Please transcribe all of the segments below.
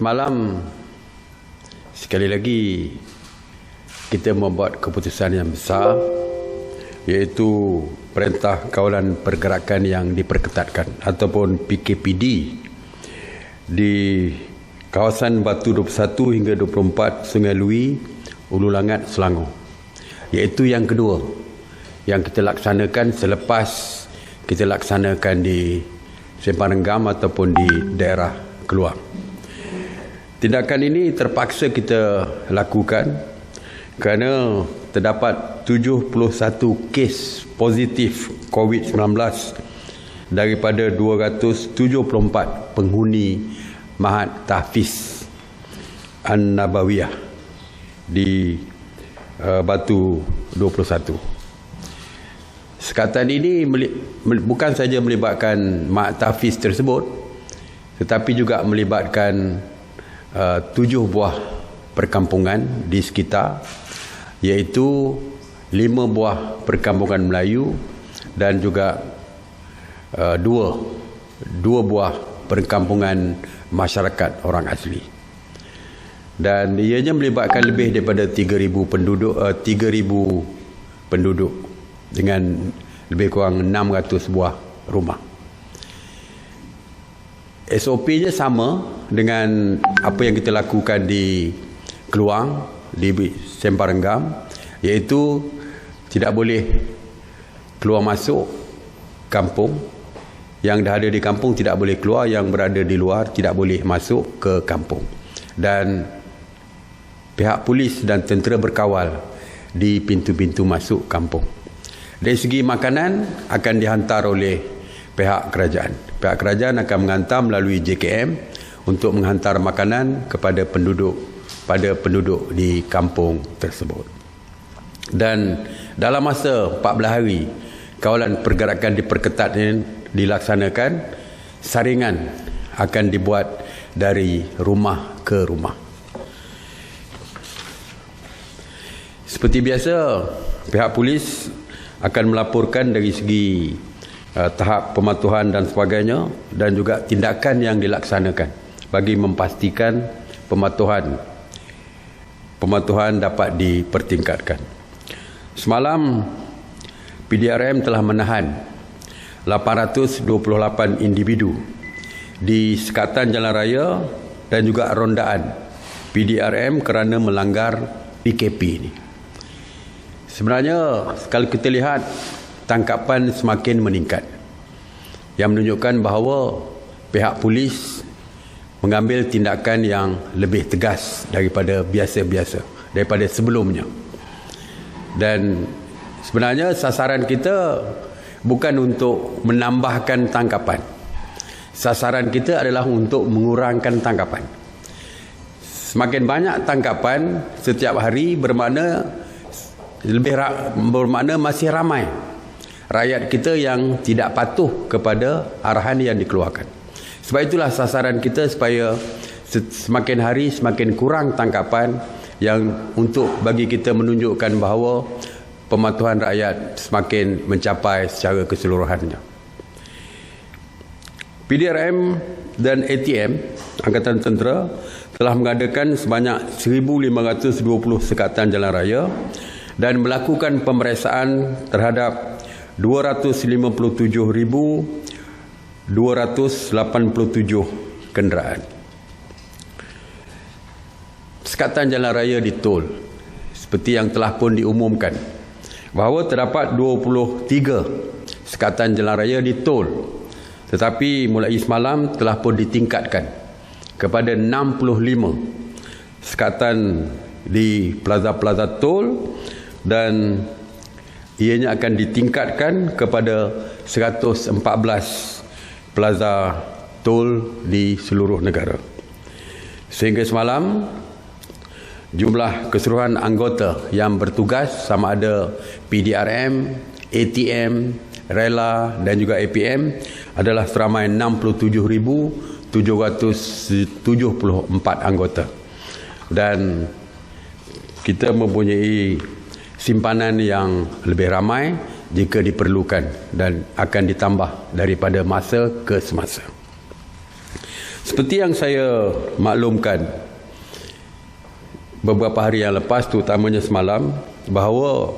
Semalam sekali lagi kita membuat keputusan yang besar, iaitu Perintah Kawalan Pergerakan yang diperketatkan ataupun PKPD di kawasan Batu 21 hingga 24 Sungai Lui, Ulu Langat, Selangor. Iaitu yang kedua yang kita laksanakan selepas kita laksanakan di Sempang Renggam ataupun di daerah Keluang. Tindakan ini terpaksa kita lakukan kerana terdapat 71 kes positif COVID-19 daripada 274 penghuni Mahat Tahfiz An-Nabawiyah di Batu 21. Sekatan ini bukan saja melibatkan Mahat Tahfiz tersebut, tetapi juga melibatkan 7 buah perkampungan di sekitar, iaitu 5 buah perkampungan Melayu dan juga 2 buah perkampungan masyarakat orang asli. Dan ianya melibatkan lebih daripada 3,000 penduduk dengan lebih kurang 600 buah rumah. SOP-nya sama dengan apa yang kita lakukan di Keluang, di Sempang Renggam, iaitu tidak boleh keluar masuk kampung. Yang dah ada di kampung tidak boleh keluar, yang berada di luar tidak boleh masuk ke kampung. Dan pihak polis dan tentera berkawal di pintu-pintu masuk kampung. Dari segi makanan akan dihantar oleh pihak kerajaan. Pihak kerajaan akan menghantar melalui JKM untuk menghantar makanan kepada penduduk di kampung tersebut. Dan dalam masa 14 hari kawalan pergerakan diperketat ini dilaksanakan, saringan akan dibuat dari rumah ke rumah. Seperti biasa, pihak polis akan melaporkan dari segi tahap pematuhan dan sebagainya, dan juga tindakan yang dilaksanakan bagi memastikan pematuhan dapat dipertingkatkan. Semalam PDRM telah menahan 828 individu di sekatan jalan raya dan juga rondaan PDRM kerana melanggar PKP ini. Sebenarnya kalau kita lihat, tangkapan semakin meningkat, yang menunjukkan bahawa pihak polis mengambil tindakan yang lebih tegas daripada daripada sebelumnya. Dan sebenarnya sasaran kita bukan untuk menambahkan tangkapan. Sasaran kita adalah untuk mengurangkan tangkapan. Semakin banyak tangkapan setiap hari bermakna masih ramai rakyat kita yang tidak patuh kepada arahan yang dikeluarkan. Sebab itulah sasaran kita supaya semakin hari semakin kurang tangkapan, yang untuk bagi kita menunjukkan bahawa pematuhan rakyat semakin mencapai secara keseluruhannya. PDRM dan ATM Angkatan Tentera telah mengadakan sebanyak 1,520 sekatan jalan raya dan melakukan pemeriksaan terhadap 257,287 kenderaan. Sekatan jalan raya di tol, seperti yang telah pun diumumkan, bahawa terdapat 23 sekatan jalan raya di tol, tetapi mulai semalam telah pun ditingkatkan kepada 65 sekatan di plaza-plaza tol, dan ianya akan ditingkatkan kepada 114 plaza tol di seluruh negara. Sehingga semalam, jumlah keseluruhan anggota yang bertugas sama ada PDRM, ATM, Rela dan juga APM adalah seramai 67,774 anggota. Dan kita mempunyai simpanan yang lebih ramai jika diperlukan dan akan ditambah daripada masa ke semasa. Seperti yang saya maklumkan beberapa hari yang lepas, terutamanya semalam, bahawa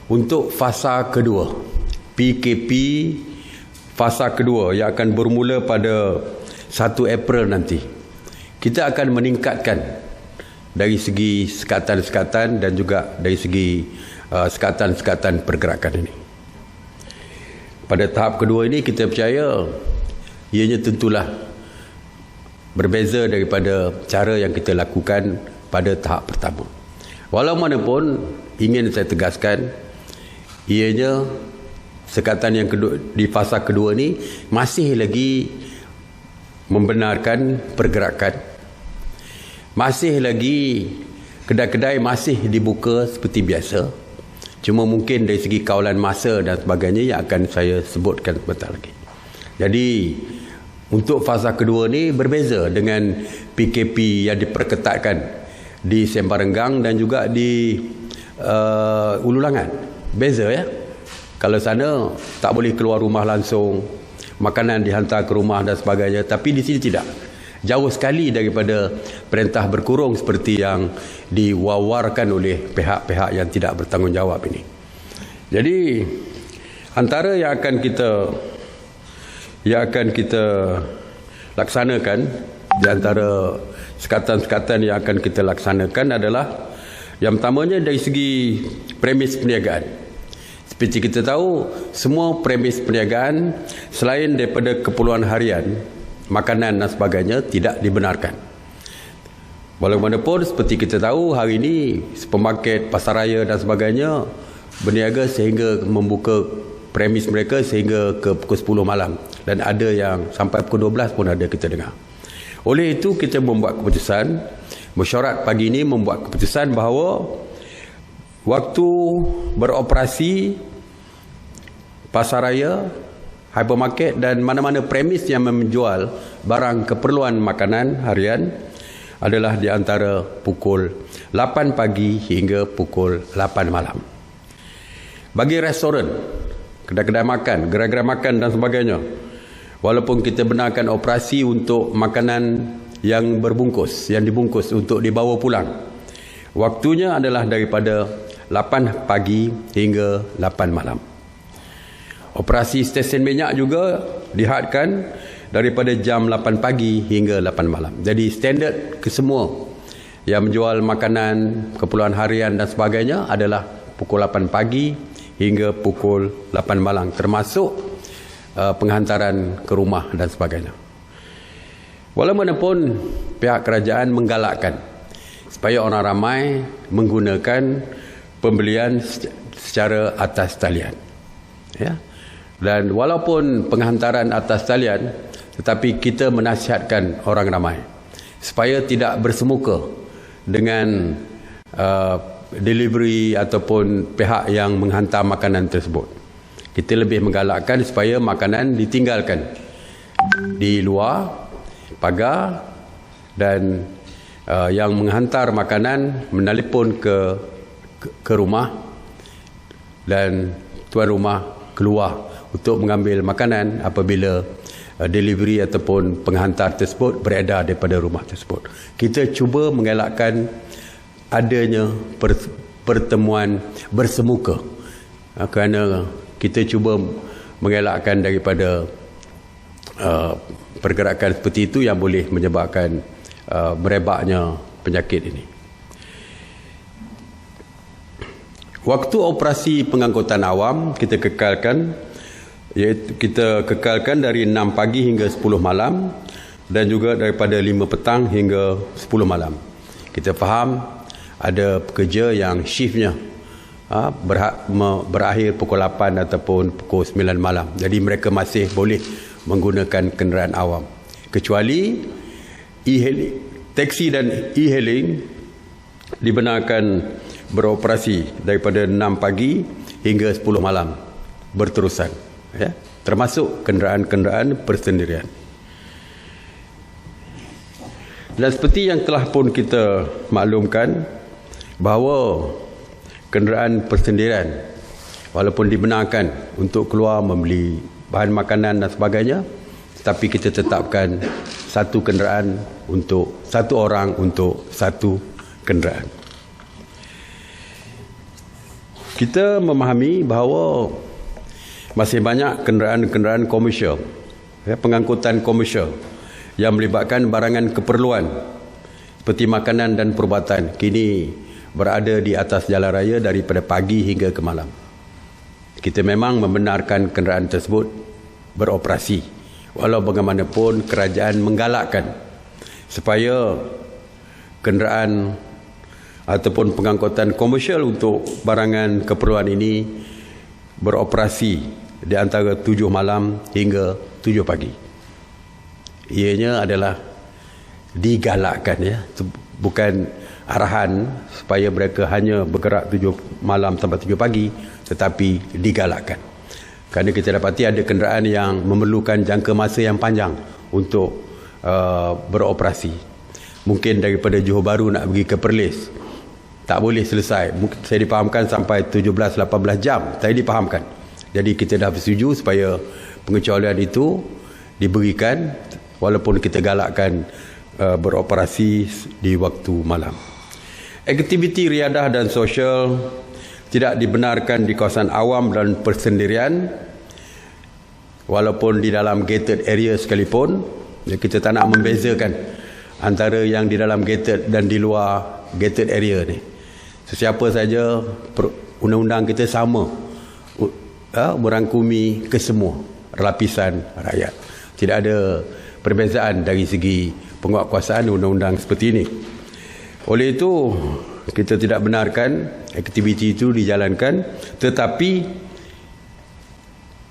untuk fasa kedua, PKP fasa kedua yang akan bermula pada 1 April nanti, kita akan meningkatkan dari segi sekatan-sekatan dan juga dari segi sekatan-sekatan pergerakan ini. Pada tahap kedua ini kita percaya ianya tentulah berbeza daripada cara yang kita lakukan pada tahap pertama. Walau manapun ingin saya tegaskan, ianya sekatan yang kedua, di fasa kedua ni masih lagi membenarkan pergerakan, masih lagi kedai-kedai masih dibuka seperti biasa, cuma mungkin dari segi kawalan masa dan sebagainya yang akan saya sebutkan sebentar lagi. Jadi untuk fasa kedua ni berbeza dengan PKP yang diperketatkan di Sembarenggang dan juga di Ulu Langat. Beza ya. Kalau sana tak boleh keluar rumah langsung, makanan dihantar ke rumah dan sebagainya, tapi di sini tidak. Jauh sekali daripada perintah berkurung seperti yang diwawarkan oleh pihak-pihak yang tidak bertanggungjawab ini. Jadi antara yang akan kita laksanakan, di antara sekatan-sekatan yang akan kita laksanakan adalah yang pertamanya dari segi premis perniagaan. Seperti kita tahu, semua premis perniagaan selain daripada keperluan harian, makanan dan sebagainya tidak dibenarkan. Walaupun seperti kita tahu hari ini supermarket, pasaraya dan sebagainya berniaga sehingga membuka premis mereka sehingga ke pukul 10 malam, dan ada yang sampai pukul 12 pun ada kita dengar. Oleh itu kita membuat keputusan, mesyuarat pagi ini membuat keputusan bahawa waktu beroperasi pasaraya, hypermarket dan mana-mana premis yang menjual barang keperluan makanan harian adalah di antara pukul 8 pagi hingga pukul 8 malam. Bagi restoran, kedai-kedai makan, gerai-gerai makan dan sebagainya, walaupun kita benarkan operasi untuk makanan yang berbungkus, yang dibungkus untuk dibawa pulang, waktunya adalah daripada 8 pagi hingga 8 malam. Operasi stesen minyak juga dihadkan daripada jam 8 pagi hingga 8 malam. Jadi standard ke semua yang menjual makanan, keperluan harian dan sebagainya adalah pukul 8 pagi hingga pukul 8 malam, termasuk penghantaran ke rumah dan sebagainya. Walaupun pihak kerajaan menggalakkan supaya orang ramai menggunakan pembelian secara atas talian, ya. Dan walaupun penghantaran atas talian, tetapi kita menasihatkan orang ramai supaya tidak bersemuka dengan delivery ataupun pihak yang menghantar makanan tersebut. Kita lebih menggalakkan supaya makanan ditinggalkan di luar pagar, dan yang menghantar makanan menelpon ke rumah, dan tuan rumah keluar untuk mengambil makanan apabila delivery ataupun penghantar tersebut beredar daripada rumah tersebut. Kita cuba mengelakkan adanya pertemuan bersemuka, kerana kita cuba mengelakkan daripada pergerakan seperti itu yang boleh menyebabkan merebaknya penyakit ini. Waktu operasi pengangkutan awam kita kekalkan, iaitu kita kekalkan dari 6 pagi hingga 10 malam dan juga daripada 5 petang hingga 10 malam. Kita faham ada pekerja yang shiftnya berakhir pukul 8 ataupun pukul 9 malam. Jadi mereka masih boleh menggunakan kenderaan awam. Kecuali e-hailing, taksi dan e-hailing dibenarkan beroperasi daripada 6 pagi hingga 10 malam berterusan, ya, termasuk kenderaan-kenderaan persendirian. Dan seperti yang telah pun kita maklumkan bahawa kenderaan persendirian walaupun dibenarkan untuk keluar membeli bahan makanan dan sebagainya, tetapi kita tetapkan satu kenderaan untuk satu orang untuk satu kenderaan. Kita memahami bahawa masih banyak kenderaan-kenderaan komersial, pengangkutan komersial yang melibatkan barangan keperluan seperti makanan dan perubatan kini berada di atas jalan raya daripada pagi hingga ke malam. Kita memang membenarkan kenderaan tersebut beroperasi, walau bagaimanapun kerajaan menggalakkan supaya kenderaan ataupun pengangkutan komersial untuk barangan keperluan ini beroperasi di antara 7 malam hingga 7 pagi. Ianya adalah digalakkan, ya, bukan arahan supaya mereka hanya bergerak 7 malam sampai 7 pagi, tetapi digalakkan. Kerana kita dapati ada kenderaan yang memerlukan jangka masa yang panjang untuk beroperasi. Mungkin daripada Johor Bahru nak pergi ke Perlis, tak boleh selesai. Saya dipahamkan sampai 17-18 jam. Saya dipahamkan. Jadi kita dah bersetuju supaya pengecualian itu diberikan walaupun kita galakkan beroperasi di waktu malam. Aktiviti riadah dan sosial tidak dibenarkan di kawasan awam dan persendirian walaupun di dalam gated area sekalipun. Kita tak nak membezakan antara yang di dalam gated dan di luar gated area ni. Sesiapa saja, undang-undang kita sama, merangkumi kesemua lapisan rakyat. Tidak ada perbezaan dari segi penguatkuasaan undang-undang seperti ini. Oleh itu, kita tidak benarkan aktiviti itu dijalankan, tetapi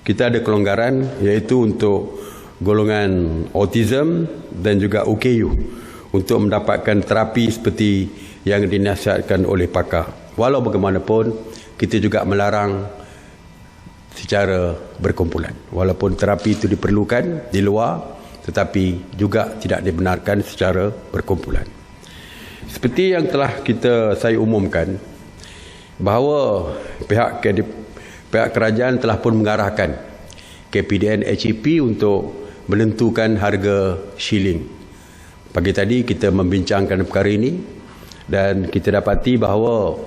kita ada kelonggaran, iaitu untuk golongan autism dan juga UKU untuk mendapatkan terapi seperti yang dinasihatkan oleh pakar. Walau bagaimanapun, kita juga melarang secara berkumpulan. Walaupun terapi itu diperlukan di luar, tetapi juga tidak dibenarkan secara berkumpulan. Seperti yang telah saya umumkan, bahawa pihak kerajaan telah pun mengarahkan KPDN HEP untuk menentukan harga shilling. Pagi tadi kita membincangkan perkara ini dan kita dapati bahawa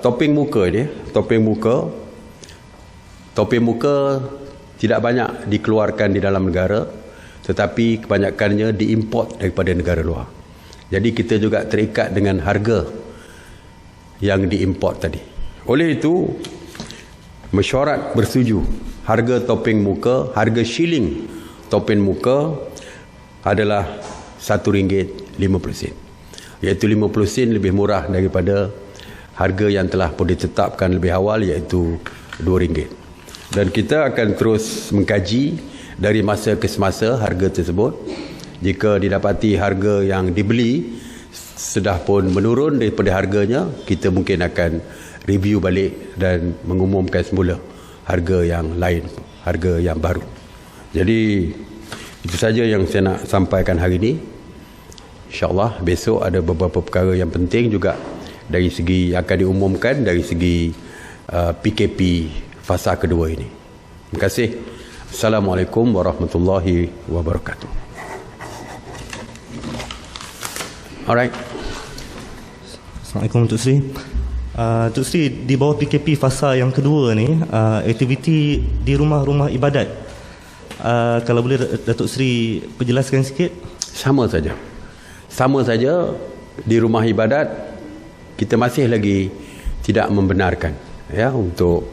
topping muka tidak banyak dikeluarkan di dalam negara, tetapi kebanyakannya diimport daripada negara luar. Jadi kita juga terikat dengan harga yang diimport tadi. Oleh itu, mesyuarat bersetuju harga topping muka, harga shilling topping muka adalah RM1.50, iaitu 50 sen lebih murah daripada harga yang telah pun ditetapkan lebih awal, iaitu RM2. Dan kita akan terus mengkaji dari masa ke semasa harga tersebut. Jika didapati harga yang dibeli sudah pun menurun daripada harganya, kita mungkin akan review balik dan mengumumkan semula harga yang lain, harga yang baru. Jadi itu saja yang saya nak sampaikan hari ini. InsyaAllah besok ada beberapa perkara yang penting juga dari segi akan diumumkan dari segi PKP fasa kedua ini. Terima kasih. Assalamualaikum warahmatullahi wabarakatuh. Alright. Assalamualaikum Tuk Sri. Tuk Sri, di bawah PKP fasa yang kedua ni, aktiviti di rumah-rumah ibadat, kalau boleh Datuk Sri perjelaskan sikit. Sama saja di rumah ibadat kita masih lagi tidak membenarkan, ya, untuk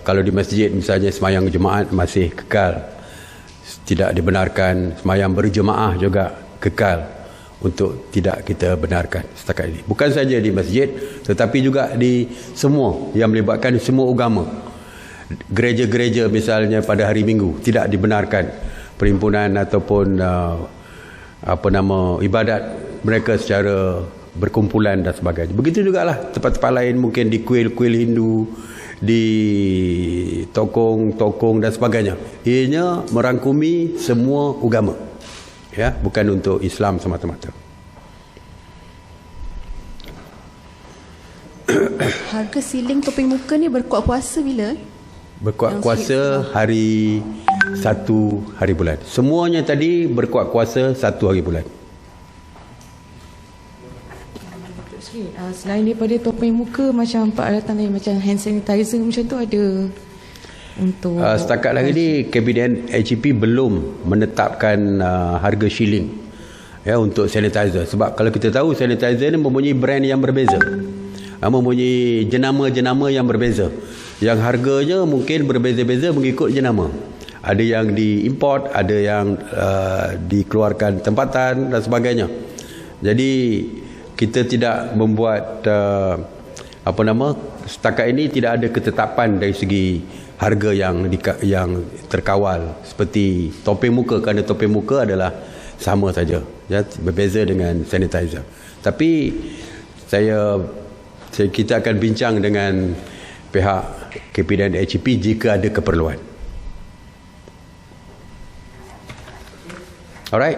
kalau di masjid misalnya semayang jemaat masih kekal, tidak dibenarkan. Semayang berjemaah juga kekal untuk tidak kita benarkan setakat ini. Bukan saja di masjid, tetapi juga di semua yang melibatkan semua agama. Gereja-gereja misalnya pada hari Minggu tidak dibenarkan perhimpunan ataupun ibadat mereka secara berkumpulan dan sebagainya. Begitu jugalah tempat-tempat lain, mungkin di kuil-kuil Hindu, di tokong-tokong dan sebagainya. Ianya merangkumi semua agama, ya, bukan untuk Islam semata-mata. Harga siling topeng muka ni berkuat puasa bila? Berkuat puasa hari 1 hari bulan. Semuanya tadi berkuat kuasa 1 hari bulan. Selain daripada topeng muka, macam peralatan lain macam hand sanitizer macam tu ada untuk setakat hari ni Kabinet HEP belum menetapkan harga shilling ya untuk sanitizer. Sebab kalau kita tahu sanitizer ni mempunyai brand yang berbeza, mempunyai jenama-jenama yang berbeza, yang harganya mungkin berbeza-beza mengikut jenama. Ada yang diimport, ada yang dikeluarkan tempatan dan sebagainya. Jadi kita tidak membuat setakat ini tidak ada ketetapan dari segi harga yang terkawal seperti topeng muka, kerana topeng muka adalah sama saja ya, berbeza dengan sanitizer. Tapi kita akan bincang dengan pihak KP dan HEP jika ada keperluan. Alright.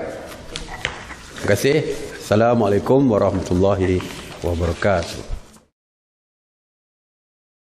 Terima kasih. Assalamualaikum warahmatullahi wabarakatuh.